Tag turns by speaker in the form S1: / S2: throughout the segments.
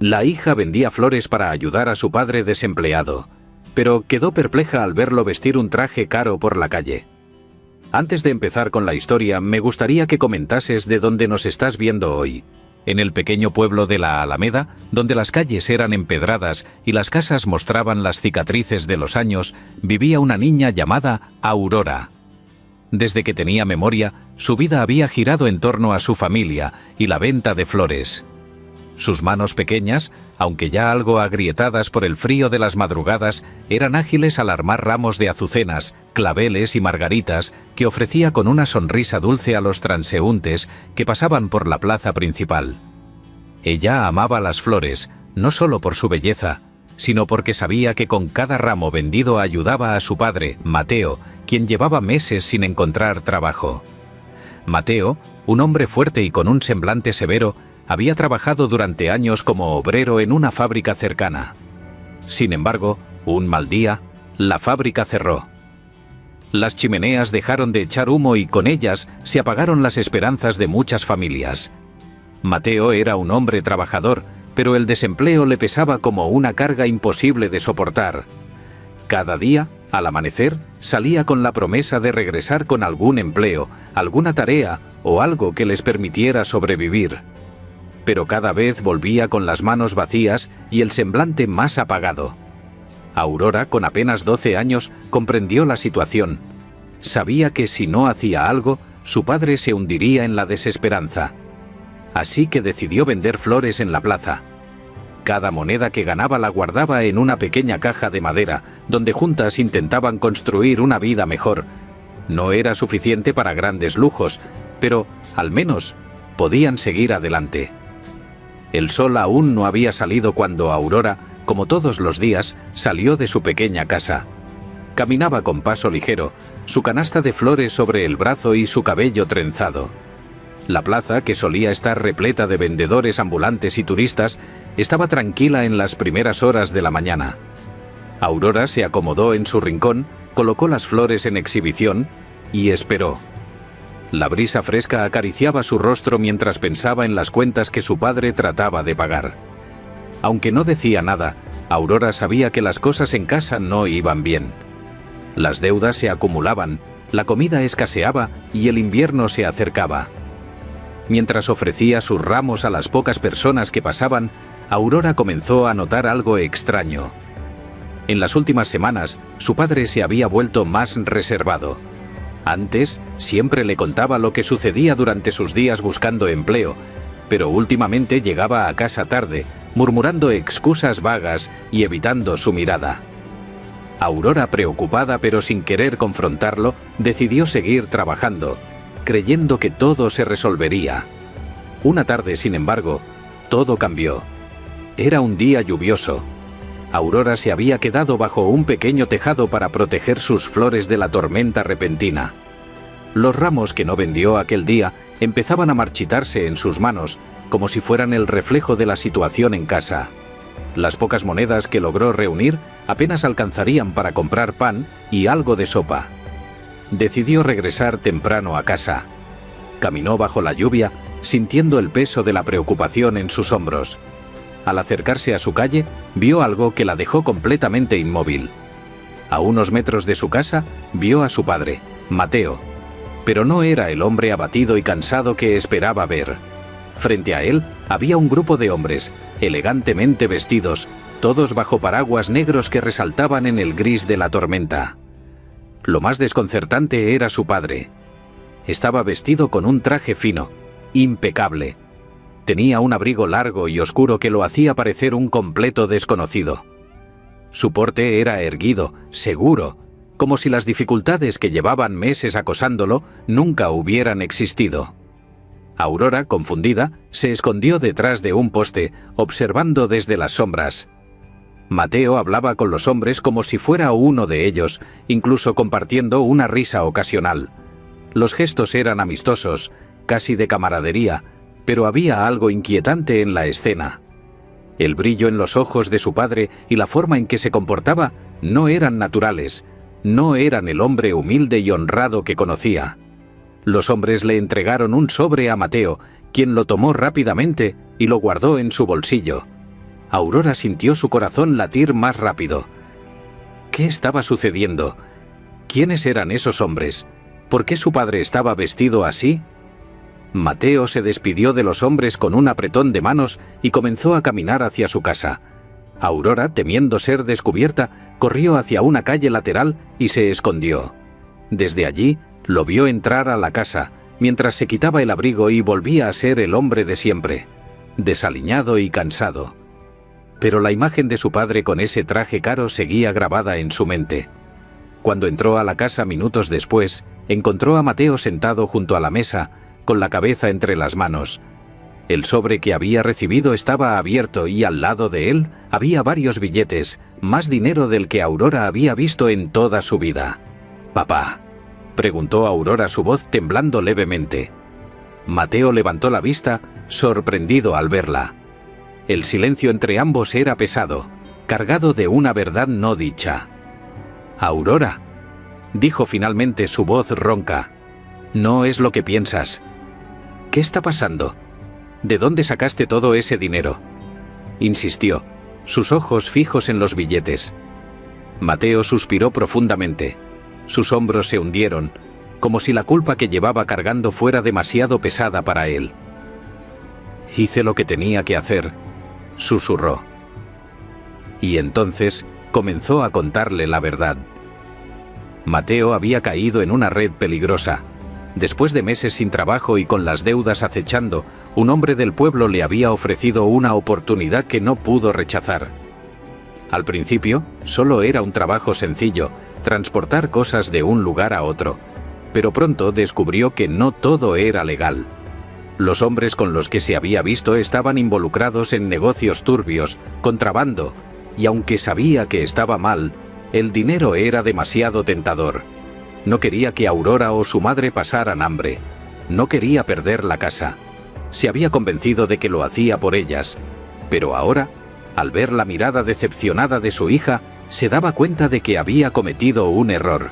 S1: La hija vendía flores para ayudar a su padre desempleado, pero quedó perpleja al verlo vestir un traje caro por la calle. Antes de empezar con la historia, me gustaría que comentases de dónde nos estás viendo hoy. En el pequeño pueblo de la Alameda, donde las calles eran empedradas y las casas mostraban las cicatrices de los años, vivía una niña llamada Aurora. Desde que tenía memoria, su vida había girado en torno a su familia y la venta de flores. Sus manos pequeñas, aunque ya algo agrietadas por el frío de las madrugadas, eran ágiles al armar ramos de azucenas, claveles y margaritas que ofrecía con una sonrisa dulce a los transeúntes que pasaban por la plaza principal. Ella amaba las flores, no solo por su belleza, sino porque sabía que con cada ramo vendido ayudaba a su padre, Mateo, quien llevaba meses sin encontrar trabajo. Mateo, un hombre fuerte y con un semblante severo, había trabajado durante años como obrero en una fábrica cercana. Sin embargo, un mal día, la fábrica cerró. Las chimeneas dejaron de echar humo y con ellas se apagaron las esperanzas de muchas familias. Mateo era un hombre trabajador, pero el desempleo le pesaba como una carga imposible de soportar. Cada día, al amanecer, salía con la promesa de regresar con algún empleo, alguna tarea o algo que les permitiera sobrevivir. Pero cada vez volvía con las manos vacías y el semblante más apagado. Aurora, con apenas 12 años, comprendió la situación. Sabía que si no hacía algo, su padre se hundiría en la desesperanza. Así que decidió vender flores en la plaza. Cada moneda que ganaba la guardaba en una pequeña caja de madera, donde juntas intentaban construir una vida mejor. No era suficiente para grandes lujos, pero, al menos, podían seguir adelante. El sol aún no había salido cuando Aurora, como todos los días, salió de su pequeña casa. Caminaba con paso ligero, su canasta de flores sobre el brazo y su cabello trenzado. La plaza, que solía estar repleta de vendedores ambulantes y turistas, estaba tranquila en las primeras horas de la mañana. Aurora se acomodó en su rincón, colocó las flores en exhibición y esperó. La brisa fresca acariciaba su rostro mientras pensaba en las cuentas que su padre trataba de pagar. Aunque no decía nada, Aurora sabía que las cosas en casa no iban bien. Las deudas se acumulaban, la comida escaseaba y el invierno se acercaba. Mientras ofrecía sus ramos a las pocas personas que pasaban, Aurora comenzó a notar algo extraño. En las últimas semanas, su padre se había vuelto más reservado. Antes, siempre le contaba lo que sucedía durante sus días buscando empleo, pero últimamente llegaba a casa tarde, murmurando excusas vagas y evitando su mirada. Aurora, preocupada pero sin querer confrontarlo, decidió seguir trabajando, creyendo que todo se resolvería. Una tarde, sin embargo, todo cambió. Era un día lluvioso. Aurora se había quedado bajo un pequeño tejado para proteger sus flores de la tormenta repentina. Los ramos que no vendió aquel día empezaban a marchitarse en sus manos, como si fueran el reflejo de la situación en casa. Las pocas monedas que logró reunir apenas alcanzarían para comprar pan y algo de sopa. Decidió regresar temprano a casa. Caminó bajo la lluvia, sintiendo el peso de la preocupación en sus hombros. Al acercarse a su calle, vio algo que la dejó completamente inmóvil. A unos metros de su casa, vio a su padre, Mateo. Pero no era el hombre abatido y cansado que esperaba ver. Frente a él, había un grupo de hombres, elegantemente vestidos, todos bajo paraguas negros que resaltaban en el gris de la tormenta. Lo más desconcertante era su padre. Estaba vestido con un traje fino, impecable. Tenía un abrigo largo y oscuro que lo hacía parecer un completo desconocido. Su porte era erguido, seguro, como si las dificultades que llevaban meses acosándolo nunca hubieran existido. Aurora, confundida, se escondió detrás de un poste, observando desde las sombras. Mateo hablaba con los hombres como si fuera uno de ellos, incluso compartiendo una risa ocasional. Los gestos eran amistosos, casi de camaradería, pero había algo inquietante en la escena. El brillo en los ojos de su padre y la forma en que se comportaba no eran naturales, no eran el hombre humilde y honrado que conocía. Los hombres le entregaron un sobre a Mateo, quien lo tomó rápidamente y lo guardó en su bolsillo. Aurora sintió su corazón latir más rápido. ¿Qué estaba sucediendo? ¿Quiénes eran esos hombres? ¿Por qué su padre estaba vestido así? Mateo se despidió de los hombres con un apretón de manos y comenzó a caminar hacia su casa. Aurora, temiendo ser descubierta, corrió hacia una calle lateral y se escondió. Desde allí, lo vio entrar a la casa, mientras se quitaba el abrigo y volvía a ser el hombre de siempre, desaliñado y cansado. Pero la imagen de su padre con ese traje caro seguía grabada en su mente. Cuando entró a la casa minutos después, encontró a Mateo sentado junto a la mesa, con la cabeza entre las manos. El sobre que había recibido estaba abierto y al lado de él había varios billetes, más dinero del que Aurora había visto en toda su vida. «¿Papá?», preguntó Aurora, su voz temblando levemente. Mateo levantó la vista, sorprendido al verla. El silencio entre ambos era pesado, cargado de una verdad no dicha. «Aurora», dijo finalmente su voz ronca, «no es lo que piensas. ¿Qué está pasando? ¿De dónde sacaste todo ese dinero?», insistió, sus ojos fijos en los billetes. Mateo suspiró profundamente. Sus hombros se hundieron, como si la culpa que llevaba cargando fuera demasiado pesada para él. «Hice lo que tenía que hacer», susurró. Y entonces comenzó a contarle la verdad. Mateo había caído en una red peligrosa. Después de meses sin trabajo y con las deudas acechando, un hombre del pueblo le había ofrecido una oportunidad que no pudo rechazar. Al principio, solo era un trabajo sencillo, transportar cosas de un lugar a otro, pero pronto descubrió que no todo era legal. Los hombres con los que se había visto estaban involucrados en negocios turbios, contrabando, y aunque sabía que estaba mal, el dinero era demasiado tentador. No quería que Aurora o su madre pasaran hambre. No quería perder la casa. Se había convencido de que lo hacía por ellas, pero ahora, al ver la mirada decepcionada de su hija, se daba cuenta de que había cometido un error.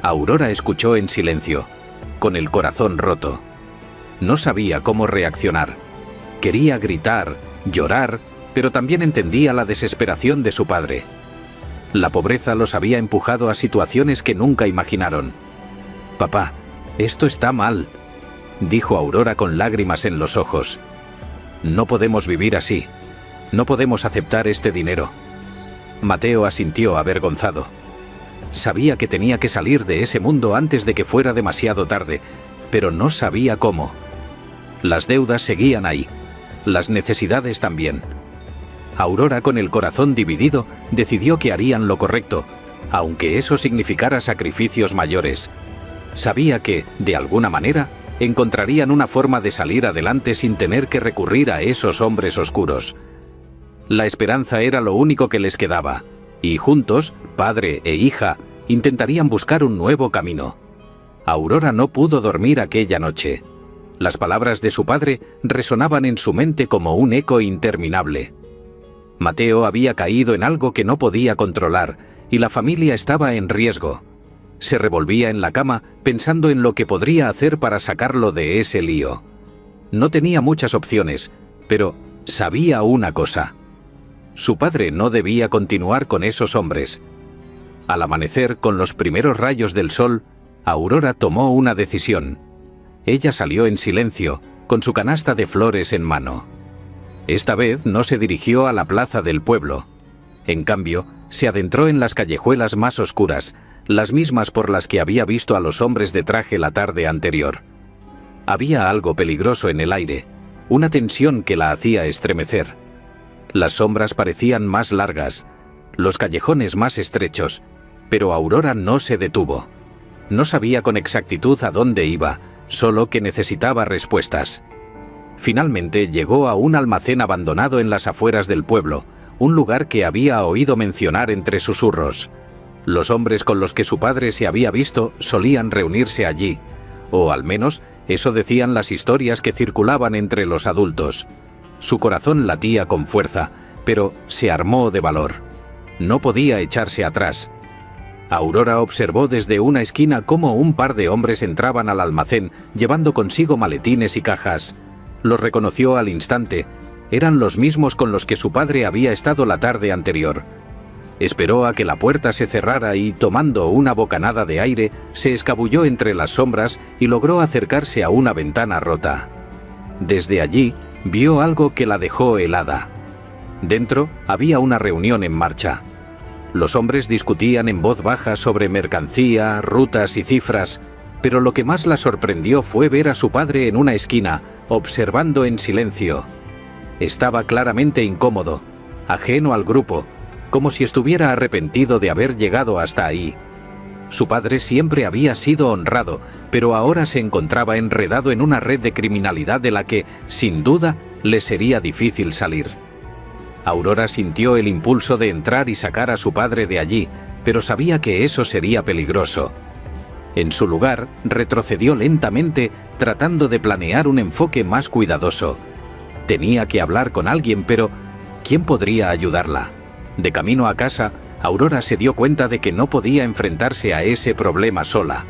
S1: Aurora escuchó en silencio, con el corazón roto. No sabía cómo reaccionar. Quería gritar, llorar, pero también entendía la desesperación de su padre. La pobreza los había empujado a situaciones que nunca imaginaron. «Papá, esto está mal», dijo Aurora con lágrimas en los ojos. «No podemos vivir así. No podemos aceptar este dinero». Mateo asintió avergonzado. Sabía que tenía que salir de ese mundo antes de que fuera demasiado tarde, pero no sabía cómo. Las deudas seguían ahí, las necesidades también. Aurora, con el corazón dividido, decidió que harían lo correcto, aunque eso significara sacrificios mayores. Sabía que, de alguna manera, encontrarían una forma de salir adelante sin tener que recurrir a esos hombres oscuros. La esperanza era lo único que les quedaba, y juntos, padre e hija, intentarían buscar un nuevo camino. Aurora no pudo dormir aquella noche. Las palabras de su padre resonaban en su mente como un eco interminable. Mateo había caído en algo que no podía controlar, y la familia estaba en riesgo. Se revolvía en la cama pensando en lo que podría hacer para sacarlo de ese lío. No tenía muchas opciones, pero sabía una cosa. Su padre no debía continuar con esos hombres. Al amanecer, con los primeros rayos del sol, Aurora tomó una decisión. Ella salió en silencio, con su canasta de flores en mano. Esta vez no se dirigió a la plaza del pueblo. En cambio, se adentró en las callejuelas más oscuras, las mismas por las que había visto a los hombres de traje la tarde anterior. Había algo peligroso en el aire, una tensión que la hacía estremecer. Las sombras parecían más largas, los callejones más estrechos, pero Aurora no se detuvo. No sabía con exactitud a dónde iba, solo que necesitaba respuestas. Finalmente llegó a un almacén abandonado en las afueras del pueblo, un lugar que había oído mencionar entre susurros. Los hombres con los que su padre se había visto solían reunirse allí, o al menos eso decían las historias que circulaban entre los adultos. Su corazón latía con fuerza, pero se armó de valor. No podía echarse atrás. Aurora observó desde una esquina cómo un par de hombres entraban al almacén llevando consigo maletines y cajas. Los reconoció al instante eran los mismos con los que su padre había estado la tarde anterior. Esperó a que la puerta se cerrara y, tomando una bocanada de aire, se escabulló entre las sombras y logró acercarse a una ventana rota. Desde allí, vio algo que la dejó helada. Dentro había una reunión en marcha. Los hombres discutían en voz baja sobre mercancía, rutas y cifras, pero lo que más la sorprendió fue ver a su padre en una esquina, observando en silencio. Estaba claramente incómodo, ajeno al grupo, como si estuviera arrepentido de haber llegado hasta ahí. Su padre siempre había sido honrado, pero ahora se encontraba enredado en una red de criminalidad de la que, sin duda, le sería difícil salir. Aurora sintió el impulso de entrar y sacar a su padre de allí, pero sabía que eso sería peligroso. En su lugar, retrocedió lentamente, tratando de planear un enfoque más cuidadoso. Tenía que hablar con alguien, pero ¿quién podría ayudarla? De camino a casa, Aurora se dio cuenta de que no podía enfrentarse a ese problema sola.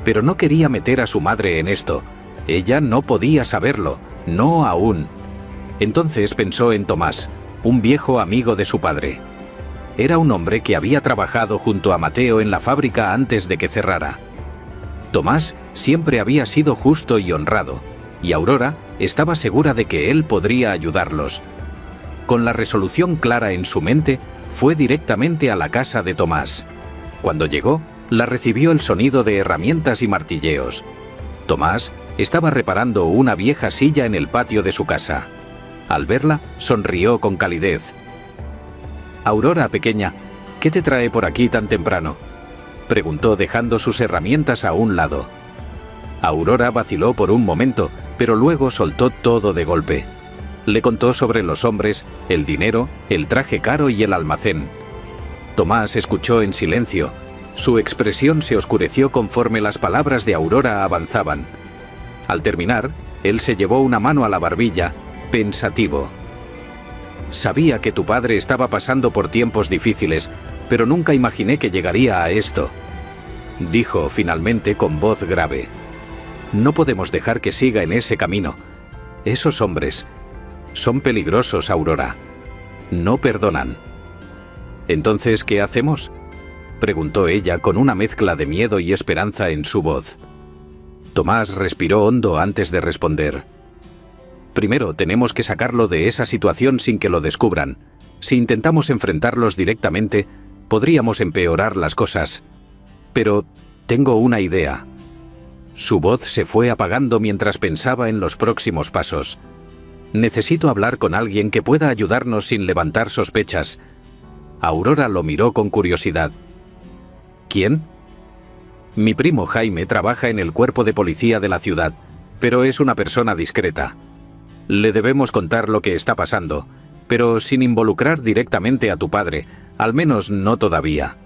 S1: Pero no quería meter a su madre en esto. Ella no podía saberlo, no aún. Entonces pensó en Tomás, un viejo amigo de su padre. Era un hombre que había trabajado junto a Mateo en la fábrica antes de que cerrara. Tomás siempre había sido justo y honrado, y Aurora estaba segura de que él podría ayudarlos. Con la resolución clara en su mente, fue directamente a la casa de Tomás. Cuando llegó, la recibió el sonido de herramientas y martilleos. Tomás estaba reparando una vieja silla en el patio de su casa. Al verla, sonrió con calidez. «Aurora, pequeña, ¿qué te trae por aquí tan temprano?», preguntó dejando sus herramientas a un lado. Aurora vaciló por un momento, pero luego soltó todo de golpe. Le contó sobre los hombres, el dinero, el traje caro y el almacén. Tomás escuchó en silencio. Su expresión se oscureció conforme las palabras de Aurora avanzaban. Al terminar, él se llevó una mano a la barbilla, pensativo. «Sabía que tu padre estaba pasando por tiempos difíciles, pero nunca imaginé que llegaría a esto», dijo finalmente con voz grave. «No podemos dejar que siga en ese camino. Esos hombres son peligrosos, Aurora. No perdonan». «¿Entonces qué hacemos?», preguntó ella con una mezcla de miedo y esperanza en su voz. Tomás respiró hondo antes de responder. «Primero tenemos que sacarlo de esa situación sin que lo descubran. Si intentamos enfrentarlos directamente, podríamos empeorar las cosas. Pero tengo una idea». Su voz se fue apagando mientras pensaba en los próximos pasos. «Necesito hablar con alguien que pueda ayudarnos sin levantar sospechas». Aurora lo miró con curiosidad. «¿Quién?». «Mi primo Jaime trabaja en el cuerpo de policía de la ciudad, pero es una persona discreta. Le debemos contar lo que está pasando, pero sin involucrar directamente a tu padre, al menos no todavía.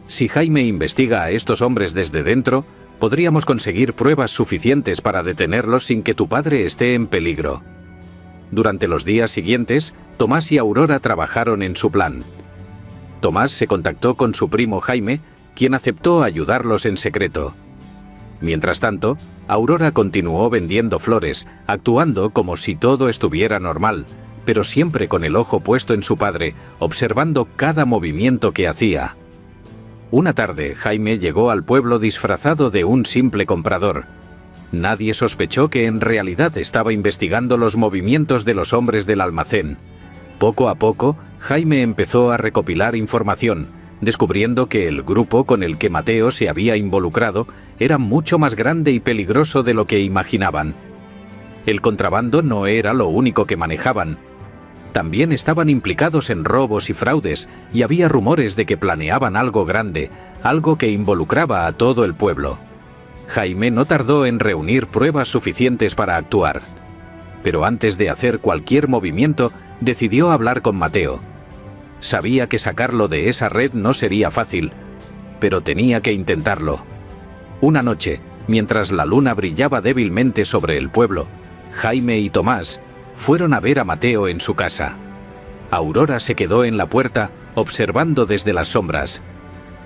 S1: Si Jaime investiga a estos hombres desde dentro, podríamos conseguir pruebas suficientes para detenerlos sin que tu padre esté en peligro». Durante los días siguientes, Tomás y Aurora trabajaron en su plan. Tomás se contactó con su primo Jaime, quien aceptó ayudarlos en secreto. Mientras tanto, Aurora continuó vendiendo flores, actuando como si todo estuviera normal, pero siempre con el ojo puesto en su padre, observando cada movimiento que hacía. Una tarde, Jaime llegó al pueblo disfrazado de un simple comprador. Nadie sospechó que en realidad estaba investigando los movimientos de los hombres del almacén. Poco a poco, Jaime empezó a recopilar información, descubriendo que el grupo con el que Mateo se había involucrado era mucho más grande y peligroso de lo que imaginaban. El contrabando no era lo único que manejaban. También estaban implicados en robos y fraudes, y había rumores de que planeaban algo grande, algo que involucraba a todo el pueblo. Jaime no tardó en reunir pruebas suficientes para actuar. Pero antes de hacer cualquier movimiento, decidió hablar con Mateo. Sabía que sacarlo de esa red no sería fácil, pero tenía que intentarlo. Una noche, mientras la luna brillaba débilmente sobre el pueblo, Jaime y Tomás fueron a ver a Mateo en su casa. Aurora se quedó en la puerta, observando desde las sombras.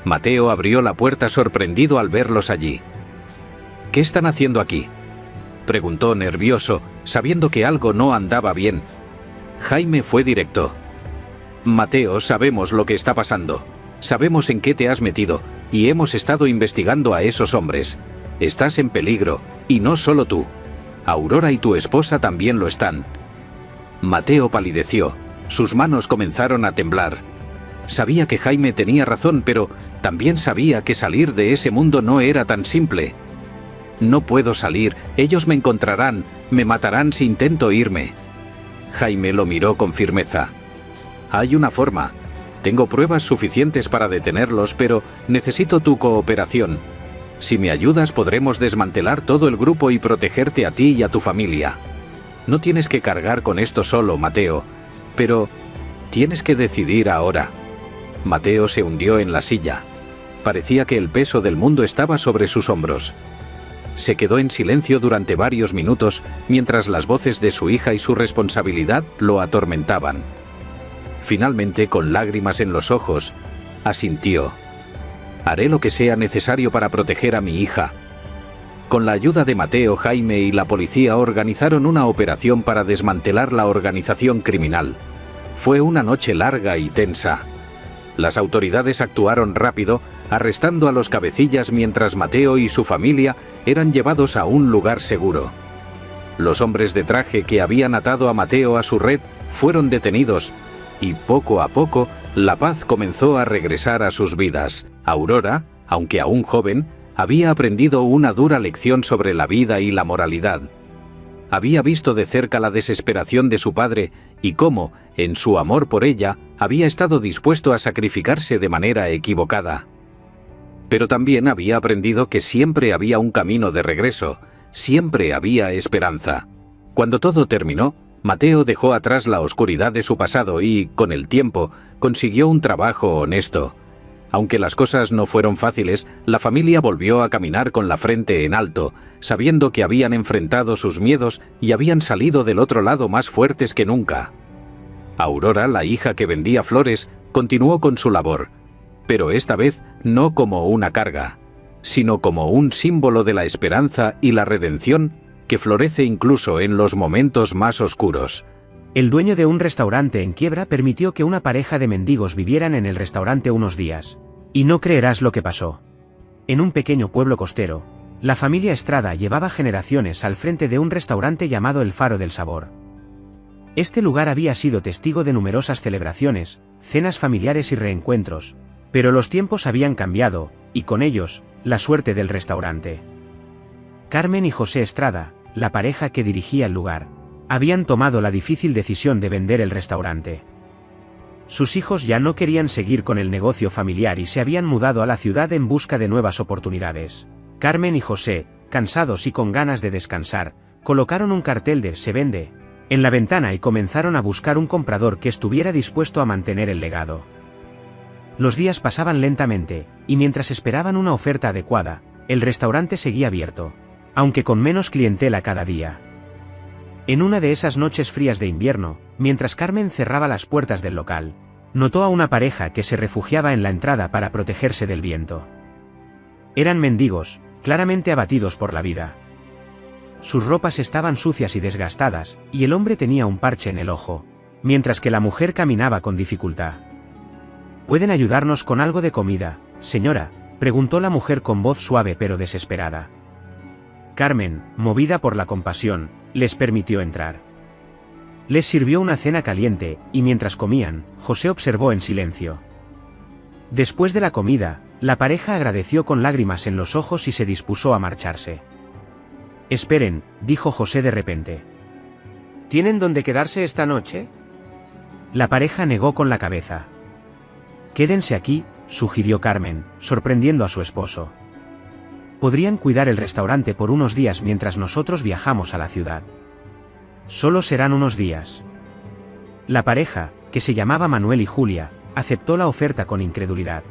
S1: Mateo abrió la puerta sorprendido al verlos allí. «¿Qué están haciendo aquí?», preguntó nervioso, sabiendo que algo no andaba bien. Jaime fue directo. Mateo, sabemos lo que está pasando. Sabemos en qué te has metido y hemos estado investigando a esos hombres. Estás en peligro, y no solo tú. Aurora y tu esposa también lo están. Mateo palideció. Sus manos comenzaron a temblar. Sabía que Jaime tenía razón, pero también sabía que salir de ese mundo no era tan simple. No puedo salir, ellos me encontrarán, me matarán si intento irme. Jaime lo miró con firmeza. Hay una forma. Tengo pruebas suficientes para detenerlos, pero necesito tu cooperación. Si me ayudas, podremos desmantelar todo el grupo y protegerte a ti y a tu familia. No tienes que cargar con esto solo, Mateo, pero tienes que decidir ahora. Mateo se hundió en la silla. Parecía que el peso del mundo estaba sobre sus hombros. Se quedó en silencio durante varios minutos mientras las voces de su hija y su responsabilidad lo atormentaban. Finalmente, con lágrimas en los ojos, asintió. Haré lo que sea necesario para proteger a mi hija. Con la ayuda de Mateo, Jaime y la policía organizaron una operación para desmantelar la organización criminal. Fue una noche larga y tensa. Las autoridades actuaron rápido, arrestando a los cabecillas mientras Mateo y su familia eran llevados a un lugar seguro. Los hombres de traje que habían atado a Mateo a su red fueron detenidos y poco a poco la paz comenzó a regresar a sus vidas. Aurora, aunque aún joven, había aprendido una dura lección sobre la vida y la moralidad. Había visto de cerca la desesperación de su padre y cómo, en su amor por ella, había estado dispuesto a sacrificarse de manera equivocada. Pero también había aprendido que siempre había un camino de regreso, siempre había esperanza. Cuando todo terminó, Mateo dejó atrás la oscuridad de su pasado y, con el tiempo, consiguió un trabajo honesto. Aunque las cosas no fueron fáciles, la familia volvió a caminar con la frente en alto, sabiendo que habían enfrentado sus miedos y habían salido del otro lado más fuertes que nunca. Aurora, la hija que vendía flores, continuó con su labor, pero esta vez no como una carga, sino como un símbolo de la esperanza y la redención que florece incluso en los momentos más oscuros.
S2: El dueño de un restaurante en quiebra permitió que una pareja de mendigos vivieran en el restaurante unos días. Y no creerás lo que pasó. En un pequeño pueblo costero, la familia Estrada llevaba generaciones al frente de un restaurante llamado El Faro del Sabor. Este lugar había sido testigo de numerosas celebraciones, cenas familiares y reencuentros, pero los tiempos habían cambiado, y con ellos, la suerte del restaurante. Carmen y José Estrada, la pareja que dirigía el lugar, habían tomado la difícil decisión de vender el restaurante. Sus hijos ya no querían seguir con el negocio familiar y se habían mudado a la ciudad en busca de nuevas oportunidades. Carmen y José, cansados y con ganas de descansar, colocaron un cartel de «Se vende» en la ventana y comenzaron a buscar un comprador que estuviera dispuesto a mantener el legado. Los días pasaban lentamente, y mientras esperaban una oferta adecuada, el restaurante seguía abierto, aunque con menos clientela cada día. En una de esas noches frías de invierno, mientras Carmen cerraba las puertas del local, notó a una pareja que se refugiaba en la entrada para protegerse del viento. Eran mendigos, claramente abatidos por la vida. Sus ropas estaban sucias y desgastadas, y el hombre tenía un parche en el ojo, mientras que la mujer caminaba con dificultad. «¿Pueden ayudarnos con algo de comida, señora?», preguntó la mujer con voz suave pero desesperada. Carmen, movida por la compasión, les permitió entrar. Les sirvió una cena caliente, y mientras comían, José observó en silencio. Después de la comida, la pareja agradeció con lágrimas en los ojos y se dispuso a marcharse. «Esperen», dijo José de repente. «¿Tienen dónde quedarse esta noche?». La pareja negó con la cabeza. «Quédense aquí», sugirió Carmen, sorprendiendo a su esposo. «Podrían cuidar el restaurante por unos días mientras nosotros viajamos a la ciudad». «Solo serán unos días». La pareja, que se llamaba Manuel y Julia, aceptó la oferta con incredulidad.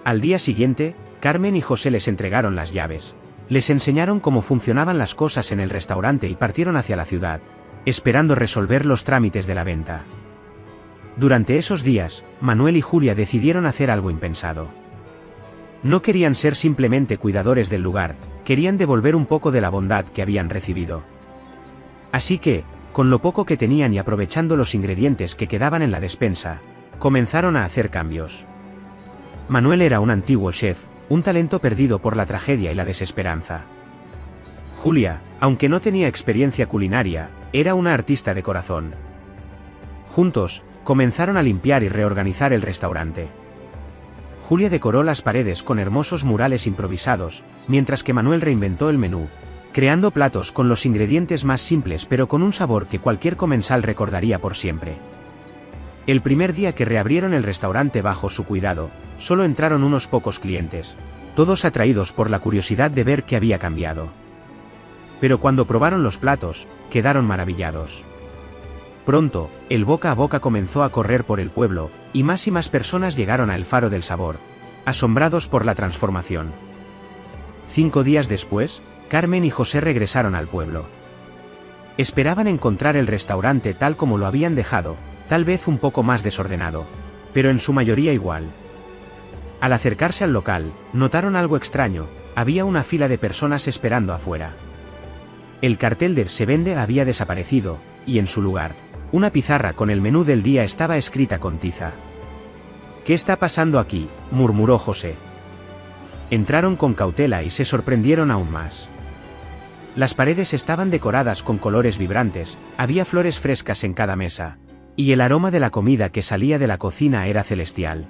S2: Al día siguiente, Carmen y José les entregaron las llaves. Les enseñaron cómo funcionaban las cosas en el restaurante y partieron hacia la ciudad, esperando resolver los trámites de la venta. Durante esos días, Manuel y Julia decidieron hacer algo impensado. No querían ser simplemente cuidadores del lugar, querían devolver un poco de la bondad que habían recibido. Así que, Con lo poco que tenían y aprovechando los ingredientes que quedaban en la despensa, comenzaron a hacer cambios. Manuel era un antiguo chef, un talento perdido por la tragedia y la desesperanza. Julia, aunque no tenía experiencia culinaria, era una artista de corazón. Juntos, comenzaron a limpiar y reorganizar el restaurante. Julia decoró las paredes con hermosos murales improvisados, mientras que Manuel reinventó el menú, creando platos con los ingredientes más simples pero con un sabor que cualquier comensal recordaría por siempre. El primer día que reabrieron el restaurante bajo su cuidado, solo entraron unos pocos clientes, todos atraídos por la curiosidad de ver qué había cambiado. Pero cuando probaron los platos, quedaron maravillados. Pronto, el boca a boca comenzó a correr por el pueblo, y más personas llegaron a El Faro del Sabor, asombrados por la transformación. 5 días después, Carmen y José regresaron al pueblo. Esperaban encontrar el restaurante tal como lo habían dejado, tal vez un poco más desordenado, pero en su mayoría igual. Al acercarse al local, notaron algo extraño: había una fila de personas esperando afuera. El cartel de "Se vende" había desaparecido, y en su lugar, una pizarra con el menú del día estaba escrita con tiza. «¿Qué está pasando aquí?», murmuró José. Entraron con cautela y se sorprendieron aún más. Las paredes estaban decoradas con colores vibrantes, había flores frescas en cada mesa, y el aroma de la comida que salía de la cocina era celestial.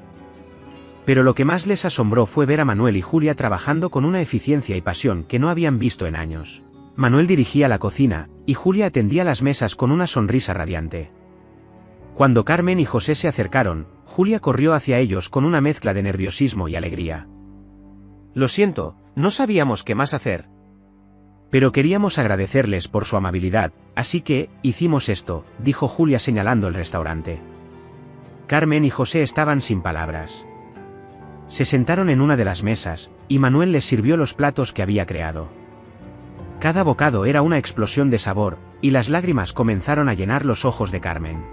S2: Pero lo que más les asombró fue ver a Manuel y Julia trabajando con una eficiencia y pasión que no habían visto en años. Manuel dirigía la cocina, y Julia atendía las mesas con una sonrisa radiante. Cuando Carmen y José se acercaron, Julia corrió hacia ellos con una mezcla de nerviosismo y alegría. «Lo siento, no sabíamos qué más hacer. Pero queríamos agradecerles por su amabilidad, así que, hicimos esto», dijo Julia señalando el restaurante. Carmen y José estaban sin palabras. Se sentaron en una de las mesas, y Manuel les sirvió los platos que había creado. Cada bocado era una explosión de sabor, y las lágrimas comenzaron a llenar los ojos de Carmen.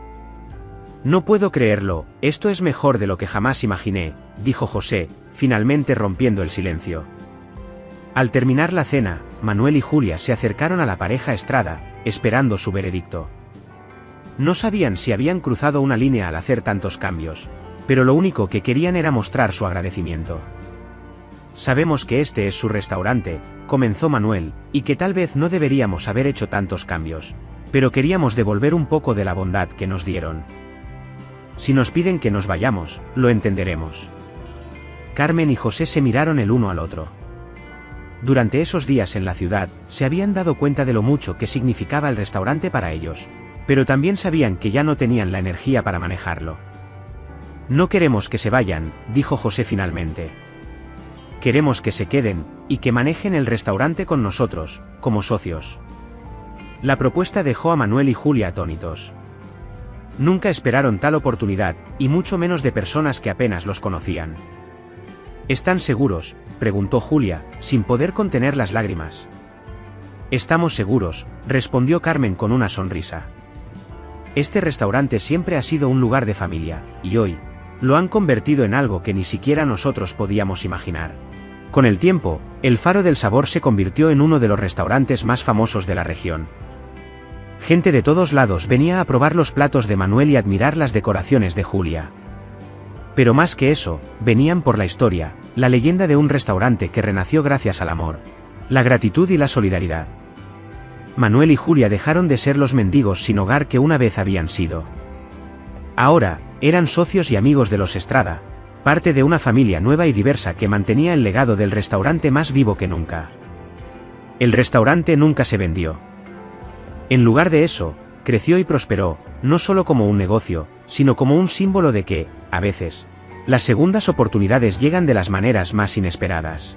S2: «No puedo creerlo, esto es mejor de lo que jamás imaginé», dijo José, finalmente rompiendo el silencio. Al terminar la cena, Manuel y Julia se acercaron a la pareja Estrada, esperando su veredicto. No sabían si habían cruzado una línea al hacer tantos cambios, pero lo único que querían era mostrar su agradecimiento. «Sabemos que este es su restaurante», comenzó Manuel, «y que tal vez no deberíamos haber hecho tantos cambios, pero queríamos devolver un poco de la bondad que nos dieron. Si nos piden que nos vayamos, lo entenderemos». Carmen y José se miraron el uno al otro. Durante esos días en la ciudad, se habían dado cuenta de lo mucho que significaba el restaurante para ellos, pero también sabían que ya no tenían la energía para manejarlo. «No queremos que se vayan», dijo José finalmente. «Queremos que se queden, y que manejen el restaurante con nosotros, como socios». La propuesta dejó a Manuel y Julia atónitos. Nunca esperaron tal oportunidad, y mucho menos de personas que apenas los conocían. «¿Están seguros?», preguntó Julia, sin poder contener las lágrimas. «Estamos seguros», respondió Carmen con una sonrisa. «Este restaurante siempre ha sido un lugar de familia, y hoy, lo han convertido en algo que ni siquiera nosotros podíamos imaginar». Con el tiempo, El Faro del Sabor se convirtió en uno de los restaurantes más famosos de la región. Gente de todos lados venía a probar los platos de Manuel y admirar las decoraciones de Julia. Pero más que eso, venían por la historia, la leyenda de un restaurante que renació gracias al amor, la gratitud y la solidaridad. Manuel y Julia dejaron de ser los mendigos sin hogar que una vez habían sido. Ahora, eran socios y amigos de los Estrada, parte de una familia nueva y diversa que mantenía el legado del restaurante más vivo que nunca. El restaurante nunca se vendió. En lugar de eso, creció y prosperó, no solo como un negocio, sino como un símbolo de que, a veces, las segundas oportunidades llegan de las maneras más inesperadas.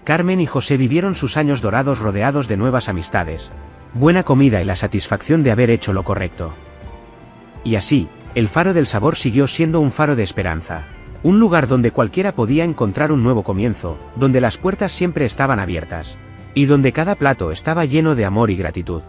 S2: Carmen y José vivieron sus años dorados rodeados de nuevas amistades, buena comida y la satisfacción de haber hecho lo correcto. Y así, El Faro del Sabor siguió siendo un faro de esperanza, un lugar donde cualquiera podía encontrar un nuevo comienzo, donde las puertas siempre estaban abiertas, y donde cada plato estaba lleno de amor y gratitud.